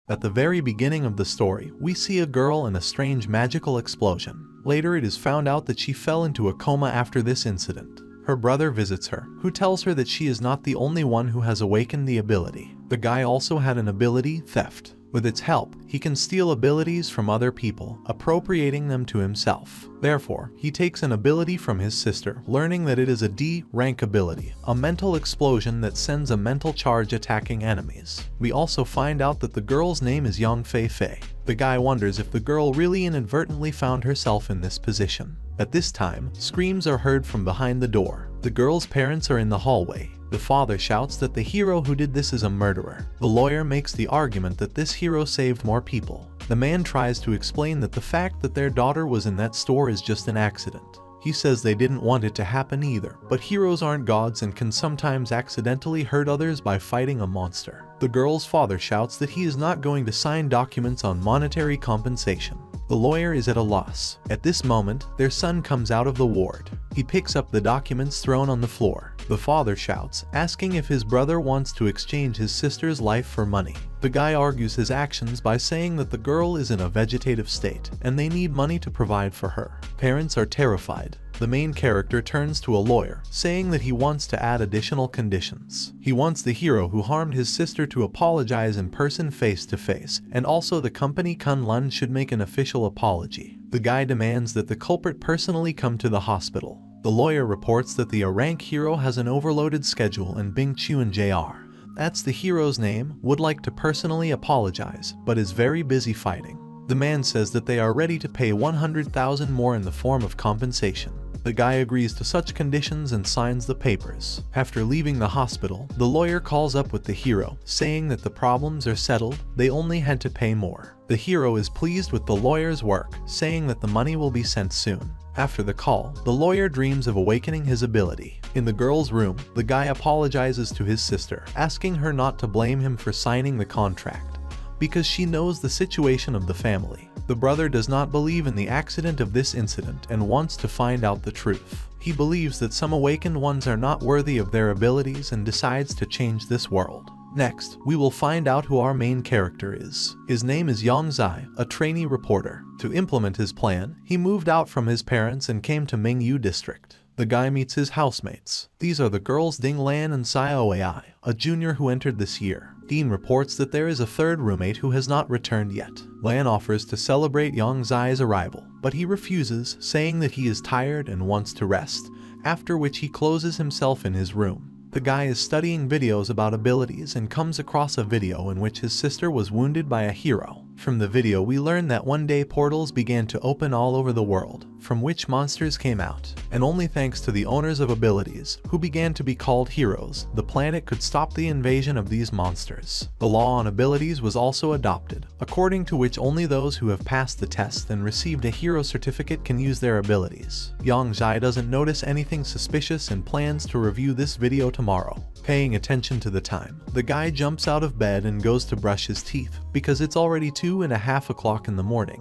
At the very beginning of the story, we see a girl and a strange magical explosion. Later it is found out that she fell into a coma after this incident. Her brother visits her, who tells her that she is not the only one who has awakened the ability. The guy also had an ability, theft. With its help, he can steal abilities from other people, appropriating them to himself. Therefore, he takes an ability from his sister, learning that it is a D rank ability, a mental explosion that sends a mental charge attacking enemies. We also find out that the girl's name is Yang Fei Fei. The guy wonders if the girl really inadvertently found herself in this position. At this time, screams are heard from behind the door. The girl's parents are in the hallway. The father shouts that the hero who did this is a murderer. The lawyer makes the argument that this hero saved more people. The man tries to explain that the fact that their daughter was in that store is just an accident. He says they didn't want it to happen either, but heroes aren't gods and can sometimes accidentally hurt others by fighting a monster. The girl's father shouts that he is not going to sign documents on monetary compensation. The lawyer is at a loss. At this moment, their son comes out of the ward. He picks up the documents thrown on the floor. The father shouts, asking if his brother wants to exchange his sister's life for money. The guy argues his actions by saying that the girl is in a vegetative state, and they need money to provide for her. Parents are terrified. The main character turns to a lawyer, saying that he wants to add additional conditions. He wants the hero who harmed his sister to apologize in person face to face, and also the company Kunlun should make an official apology. The guy demands that the culprit personally come to the hospital. The lawyer reports that the A-rank hero has an overloaded schedule and Bing Chuan Jr., that's the hero's name, would like to personally apologize, but is very busy fighting. The man says that they are ready to pay 100,000 more in the form of compensation. The guy agrees to such conditions and signs the papers. After leaving the hospital, the lawyer calls up with the hero, saying that the problems are settled, they only had to pay more. The hero is pleased with the lawyer's work, saying that the money will be sent soon. After the call, the lawyer dreams of awakening his ability. In the girl's room, the guy apologizes to his sister, asking her not to blame him for signing the contract, because she knows the situation of the family. The brother does not believe in the accident of this incident and wants to find out the truth. He believes that some awakened ones are not worthy of their abilities and decides to change this world. Next, we will find out who our main character is. His name is Yancy, a trainee reporter. To implement his plan, he moved out from his parents and came to Mingyu district. The guy meets his housemates. These are the girls Ding Lan and Xiaoai, a junior who entered this year. Dean reports that there is a third roommate who has not returned yet. Lan offers to celebrate Yancy's arrival, but he refuses, saying that he is tired and wants to rest, after which he closes himself in his room. The guy is studying videos about abilities and comes across a video in which his sister was wounded by a hero. From the video we learn that one day portals began to open all over the world, from which monsters came out, and only thanks to the owners of abilities, who began to be called heroes, the planet could stop the invasion of these monsters. The law on abilities was also adopted, according to which only those who have passed the test and received a hero certificate can use their abilities. Yancy doesn't notice anything suspicious and plans to review this video tomorrow. Paying attention to the time, the guy jumps out of bed and goes to brush his teeth, because it's already 2:30 o'clock in the morning,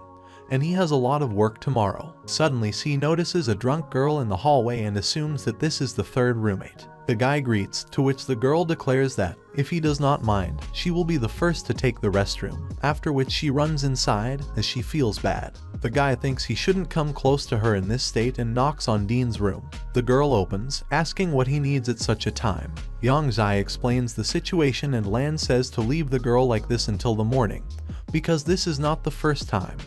and he has a lot of work tomorrow. Suddenly he notices a drunk girl in the hallway and assumes that this is the third roommate. The guy greets, to which the girl declares that, if he does not mind, she will be the first to take the restroom, after which she runs inside, as she feels bad. The guy thinks he shouldn't come close to her in this state and knocks on Dean's room. The girl opens, asking what he needs at such a time. Yancy explains the situation and Lan says to leave the girl like this until the morning, because this is not the first time,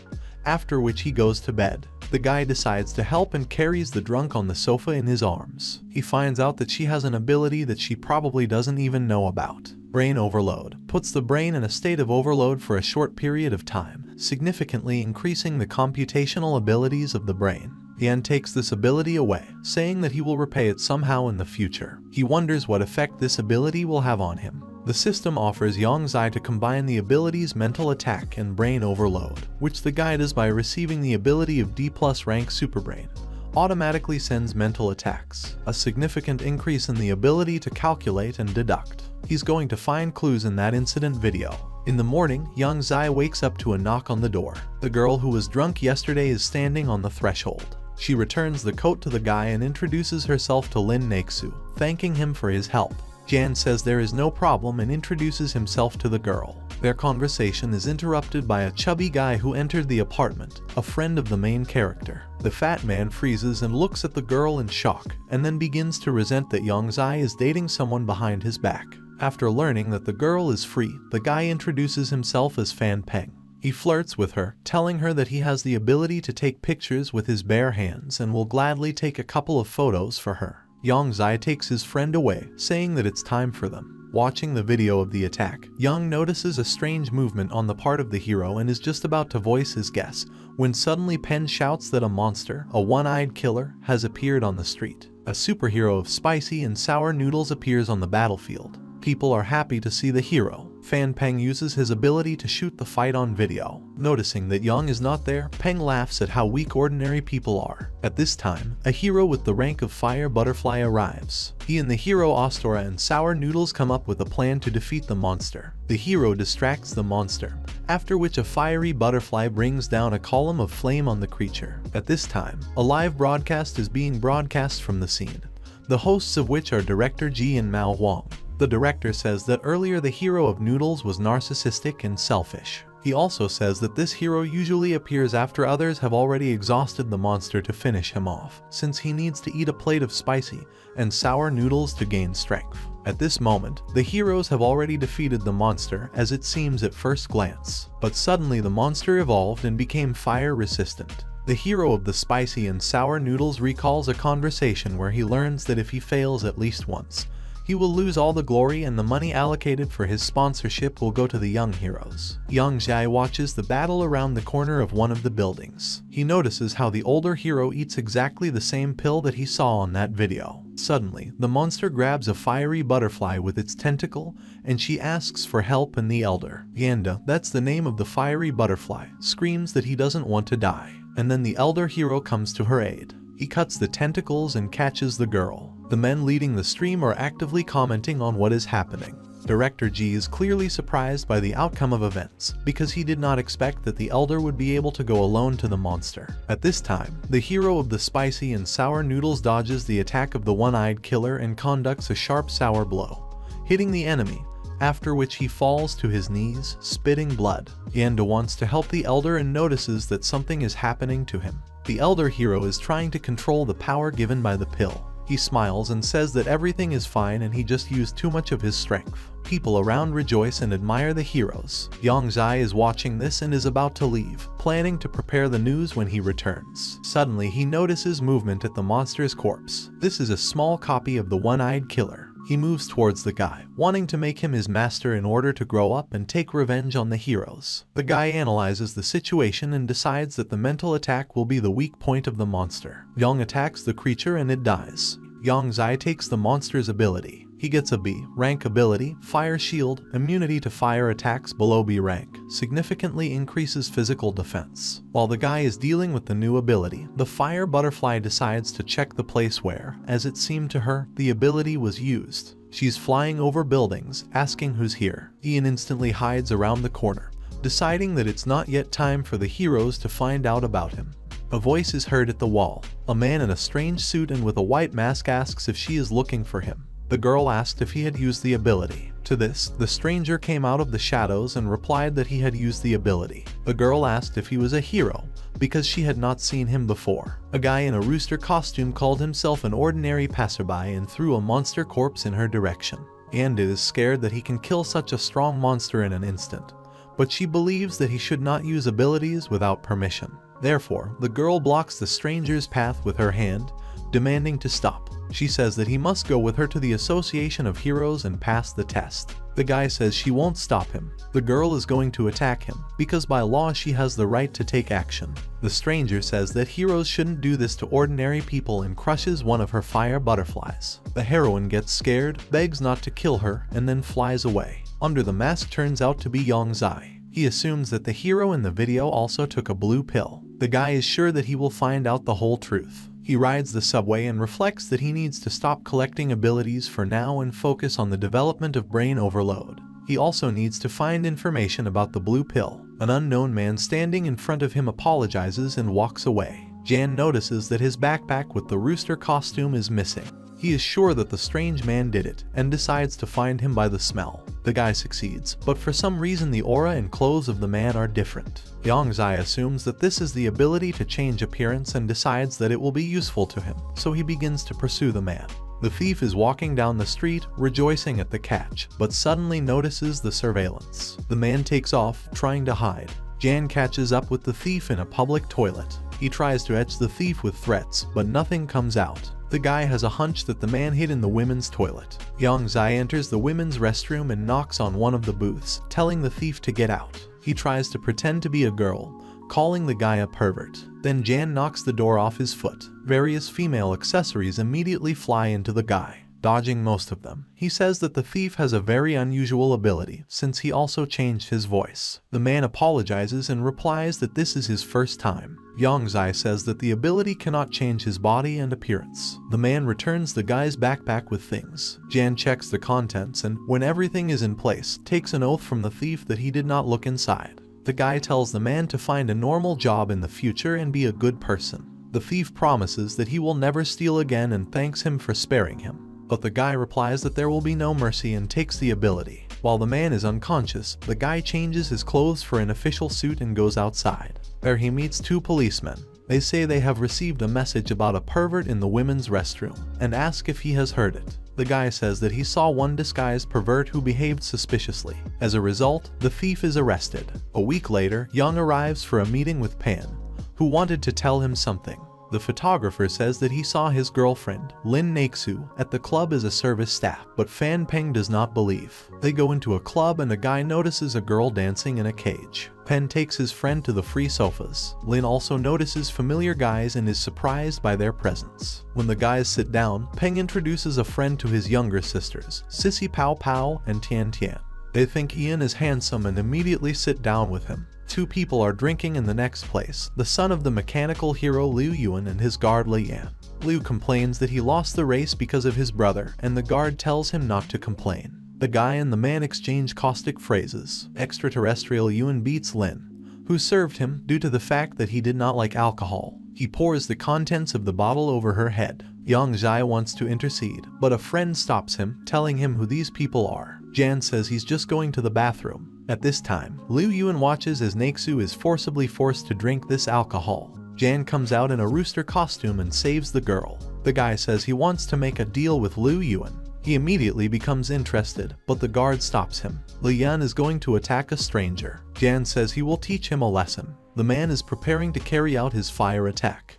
after which he goes to bed. The guy decides to help and carries the drunk on the sofa in his arms. He finds out that she has an ability that she probably doesn't even know about. Brain overload puts the brain in a state of overload for a short period of time, significantly increasing the computational abilities of the brain. Yan takes this ability away, saying that he will repay it somehow in the future. He wonders what effect this ability will have on him. The system offers Yancy to combine the abilities mental attack and brain overload, which the guy does by receiving the ability of D+ rank superbrain. Automatically sends mental attacks, a significant increase in the ability to calculate and deduct. He's going to find clues in that incident video. In the morning, Yancy wakes up to a knock on the door. The girl who was drunk yesterday is standing on the threshold. She returns the coat to the guy and introduces herself to Lin Naixu, thanking him for his help. Jan says there is no problem and introduces himself to the girl. Their conversation is interrupted by a chubby guy who entered the apartment, a friend of the main character. The fat man freezes and looks at the girl in shock, and then begins to resent that Yancy is dating someone behind his back. After learning that the girl is free, the guy introduces himself as Fan Peng. He flirts with her, telling her that he has the ability to take pictures with his bare hands and will gladly take a couple of photos for her. Yancy takes his friend away, saying that it's time for them. Watching the video of the attack, Young notices a strange movement on the part of the hero and is just about to voice his guess, when suddenly Pen shouts that a monster, a one-eyed killer, has appeared on the street. A superhero of spicy and sour noodles appears on the battlefield. People are happy to see the hero. Fan Peng uses his ability to shoot the fight on video. Noticing that Young is not there, Peng laughs at how weak ordinary people are. At this time, a hero with the rank of Fire Butterfly arrives. He and the hero Ostora and Sour Noodles come up with a plan to defeat the monster. The hero distracts the monster, after which a fiery butterfly brings down a column of flame on the creature. At this time, a live broadcast is being broadcast from the scene, the hosts of which are Director Ji and Mao Huang. The director says that earlier the hero of Noodles was narcissistic and selfish. He also says that this hero usually appears after others have already exhausted the monster to finish him off, since he needs to eat a plate of spicy and sour noodles to gain strength. At this moment, the heroes have already defeated the monster, as it seems at first glance. But suddenly the monster evolved and became fire resistant. The hero of the spicy and sour noodles recalls a conversation where he learns that if he fails at least once, he will lose all the glory and the money allocated for his sponsorship will go to the young heroes. Yancy watches the battle around the corner of one of the buildings. He notices how the older hero eats exactly the same pill that he saw on that video. Suddenly, the monster grabs a fiery butterfly with its tentacle, and she asks for help, and the elder, Yanda, that's the name of the fiery butterfly, screams that he doesn't want to die. And then the elder hero comes to her aid. He cuts the tentacles and catches the girl. The men leading the stream are actively commenting on what is happening. Director Ji is clearly surprised by the outcome of events, because he did not expect that the elder would be able to go alone to the monster. At this time, the hero of the spicy and sour noodles dodges the attack of the one-eyed killer and conducts a sharp sour blow, hitting the enemy, after which he falls to his knees, spitting blood. Yanda wants to help the elder and notices that something is happening to him. The elder hero is trying to control the power given by the pill. He smiles and says that everything is fine and he just used too much of his strength. People around rejoice and admire the heroes. Yancy is watching this and is about to leave, planning to prepare the news when he returns. Suddenly he notices movement at the monster's corpse. This is a small copy of the one-eyed killer. He moves towards the guy, wanting to make him his master in order to grow up and take revenge on the heroes. The guy analyzes the situation and decides that the mental attack will be the weak point of the monster. Young attacks the creature and it dies. Yancy takes the monster's ability. He gets a B rank ability, Fire Shield, immunity to fire attacks below B rank, significantly increases physical defense. While the guy is dealing with the new ability, the fire butterfly decides to check the place where, as it seemed to her, the ability was used. She's flying over buildings, asking who's here. Ian instantly hides around the corner, deciding that it's not yet time for the heroes to find out about him. A voice is heard at the wall. A man in a strange suit and with a white mask asks if she is looking for him. The girl asked if he had used the ability. To this, the stranger came out of the shadows and replied that he had used the ability. The girl asked if he was a hero, because she had not seen him before. A guy in a rooster costume called himself an ordinary passerby and threw a monster corpse in her direction. Yanda is scared that he can kill such a strong monster in an instant, but she believes that he should not use abilities without permission. Therefore, the girl blocks the stranger's path with her hand, demanding to stop. She says that he must go with her to the Association of Heroes and pass the test. The guy says she won't stop him. The girl is going to attack him, because by law she has the right to take action. The stranger says that heroes shouldn't do this to ordinary people and crushes one of her fire butterflies. The heroine gets scared, begs not to kill her, and then flies away. Under the mask turns out to be Yancy. He assumes that the hero in the video also took a blue pill. The guy is sure that he will find out the whole truth. He rides the subway and reflects that he needs to stop collecting abilities for now and focus on the development of brain overload. He also needs to find information about the blue pill. An unknown man standing in front of him apologizes and walks away. Jan notices that his backpack with the rooster costume is missing. He is sure that the strange man did it and decides to find him by the smell. The guy succeeds, but for some reason the aura and clothes of the man are different. Yancy assumes that this is the ability to change appearance and decides that it will be useful to him, so he begins to pursue the man. The thief is walking down the street, rejoicing at the catch, but suddenly notices the surveillance. The man takes off, trying to hide. Jan catches up with the thief in a public toilet. He tries to etch the thief with threats, but nothing comes out. The guy has a hunch that the man hid in the women's toilet. Yancy enters the women's restroom and knocks on one of the booths, telling the thief to get out. He tries to pretend to be a girl, calling the guy a pervert. Then Jan knocks the door off his foot. Various female accessories immediately fly into the guy, dodging most of them. He says that the thief has a very unusual ability, since he also changed his voice. The man apologizes and replies that this is his first time. Yancy says that the ability cannot change his body and appearance. The man returns the guy's backpack with things. Jan checks the contents and, when everything is in place, takes an oath from the thief that he did not look inside. The guy tells the man to find a normal job in the future and be a good person. The thief promises that he will never steal again and thanks him for sparing him. But the guy replies that there will be no mercy and takes the ability. While the man is unconscious, the guy changes his clothes for an official suit and goes outside. There he meets two policemen. They say they have received a message about a pervert in the women's restroom and ask if he has heard it. The guy says that he saw one disguised pervert who behaved suspiciously. As a result, the thief is arrested. A week later, Young arrives for a meeting with Pan, who wanted to tell him something. The photographer says that he saw his girlfriend, Lin Naeksu, at the club as a service staff, but Fan Peng does not believe. They go into a club and a guy notices a girl dancing in a cage. Pen takes his friend to the free sofas. Lin also notices familiar guys and is surprised by their presence. When the guys sit down, Peng introduces a friend to his younger sisters, Sissy Pao Pao and Tian Tian. They think Ian is handsome and immediately sit down with him. Two people are drinking in the next place, the son of the mechanical hero Liu Yuan and his guard Li Yan. Liu complains that he lost the race because of his brother, and the guard tells him not to complain. The guy and the man exchange caustic phrases. Extraterrestrial Yuan beats Lin, who served him, due to the fact that he did not like alcohol. He pours the contents of the bottle over her head. Yancy wants to intercede, but a friend stops him, telling him who these people are. Jan says he's just going to the bathroom. At this time, Liu Yuan watches as Naeksu is forcibly forced to drink this alcohol. Jan comes out in a rooster costume and saves the girl. The guy says he wants to make a deal with Liu Yuan. He immediately becomes interested, but the guard stops him. Li Yan is going to attack a stranger. Jan says he will teach him a lesson. The man is preparing to carry out his fire attack.